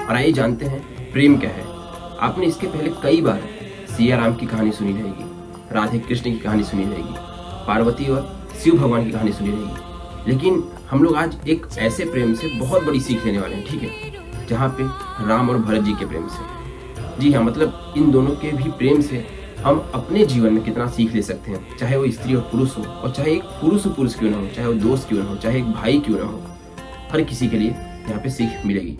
और आइए जानते हैं प्रेम क्या है। आपने इसके पहले कई बार सिया राम की कहानी सुनी रहेगी, राधे कृष्ण की कहानी सुनी रहेगी, पार्वती और शिव भगवान की कहानी सुनी रहेगी, लेकिन हम लोग आज एक ऐसे प्रेम से बहुत बड़ी सीख लेने वाले हैं, ठीक है, जहाँ पे राम और भरत जी के प्रेम से। जी हाँ, मतलब इन दोनों के भी प्रेम से हम अपने जीवन में कितना सीख ले सकते हैं, चाहे वो स्त्री और पुरुष हो, और चाहे एक पुरुष क्यों ना हो, चाहे वो दोस्त क्यों ना हो, चाहे एक भाई क्यों ना हो, हर किसी के लिए यहाँ पे सीख मिलेगी।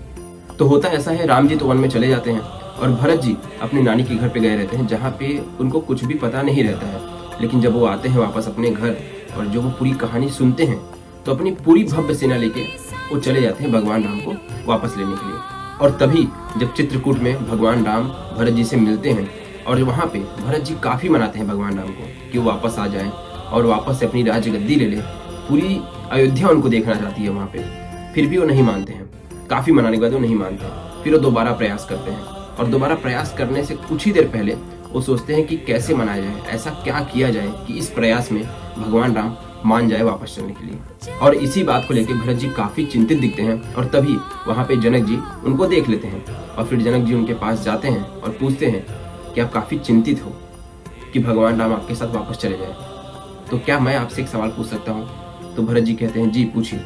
तो होता ऐसा है, राम जी तो वन में चले जाते हैं और भरत जी अपने नानी के घर पे गए रहते हैं, जहाँ पे उनको कुछ भी पता नहीं रहता है। लेकिन जब वो आते हैं वापस अपने घर और जो वो पूरी कहानी सुनते हैं, तो अपनी पूरी भव्य सेना लेके वो चले जाते हैं भगवान राम को वापस लेने के लिए। और तभी जब चित्रकूट में भगवान राम भरत जी से मिलते हैं और वहाँ पे भरत जी काफ़ी मनाते हैं भगवान राम को कि वो वापस आ जाएं और वापस से अपनी राज गद्दी ले ले। पूरी अयोध्या उनको देखना चाहती है वहाँ पे, फिर भी वो नहीं मानते हैं। काफ़ी मनाने के बाद वो नहीं मानते हैं, फिर वो दोबारा प्रयास करते हैं और दोबारा प्रयास करने से कुछ ही देर पहले वो सोचते हैं कि कैसे मनाया जाए, ऐसा क्या किया जाए कि इस प्रयास में भगवान राम मान जाए वापस चलने के लिए। और इसी बात को लेकर भरत जी काफी चिंतित दिखते हैं और तभी वहाँ पे जनक जी उनको देख लेते हैं और फिर जनक जी उनके पास जाते हैं और पूछते हैं कि आप काफी चिंतित हो कि भगवान राम आपके साथ वापस चले जाए, तो क्या मैं आपसे एक सवाल पूछ सकता हूँ? तो भरत जी कहते हैं जी पूछिए।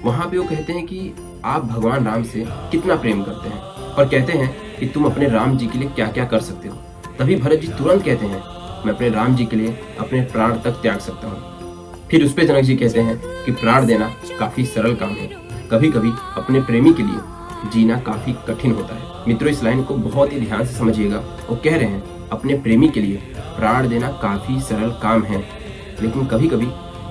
वहाँ पे वो कहते हैं कि आप भगवान राम से कितना प्रेम करते हैं, और कहते हैं कि तुम अपने राम जी के लिए क्या क्या कर सकते हो। तभी भरत जी तुरंत कहते हैं मैं अपने राम जी के लिए अपने प्राण तक त्याग सकता हूँ। फिर उस पे जनक जी कहते हैं कि प्राण देना काफी सरल काम है, कभी कभी अपने प्रेमी के लिए जीना काफी कठिन होता है। मित्रों, इस लाइन को बहुत ही ध्यान से समझिएगा। वो कह रहे हैं अपने प्रेमी के लिए प्राण देना काफी सरल काम है, लेकिन कभी कभी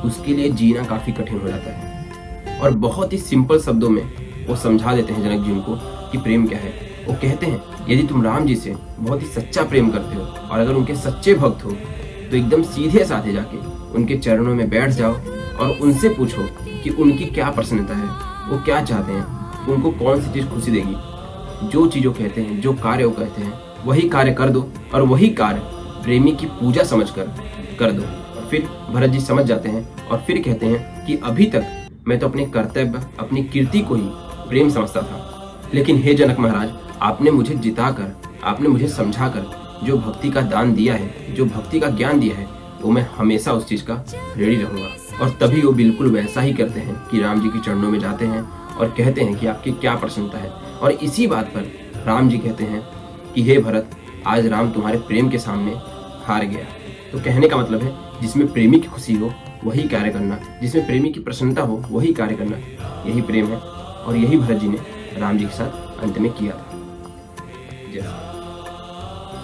उसके लिए जीना काफी कठिन हो जाता है। और बहुत ही सिंपल शब्दों में वो समझा देते हैं जनक जी उनको कि प्रेम क्या है। वो कहते हैं यदि तुम राम जी से बहुत ही सच्चा प्रेम करते हो और अगर उनके सच्चे भक्त हो, तो एकदम सीधे साधे जाके उनके चरणों में बैठ जाओ और उनसे पूछो कि उनकी क्या प्रसन्नता है, वो क्या चाहते हैं, उनको कौन सी चीज खुशी देगी। जो चीज वो कहते हैं, जो कार्य वो कहते हैं, वही कार्य कर दो और वही कार्य प्रेमी की पूजा समझकर कर दो। और फिर भरत जी समझ जाते हैं और फिर कहते हैं कि अभी तक मैं तो अपने कर्तव्य, अपनी कीर्ति को ही प्रेम समझता था, लेकिन हे जनक महाराज, आपने मुझे जिताकर, आपने मुझे समझाकर जो भक्ति का दान दिया है, जो भक्ति का ज्ञान दिया है, वो मैं हमेशा उस चीज का ऋणी रहूंगा। और तभी वो बिल्कुल वैसा ही करते हैं कि राम जी के चरणों में जाते हैं और कहते हैं कि आपकी क्या प्रसन्नता है। और इसी बात पर राम जी कहते हैं कि हे भरत, आज राम तुम्हारे प्रेम के सामने हार गया। तो कहने का मतलब है जिसमें प्रेमी की खुशी हो वही कार्य करना, जिसमें प्रेमी की प्रसन्नता हो वही कार्य करना, यही प्रेम है। और यही भरत जी ने राम जी के साथ अंत में किया था। जय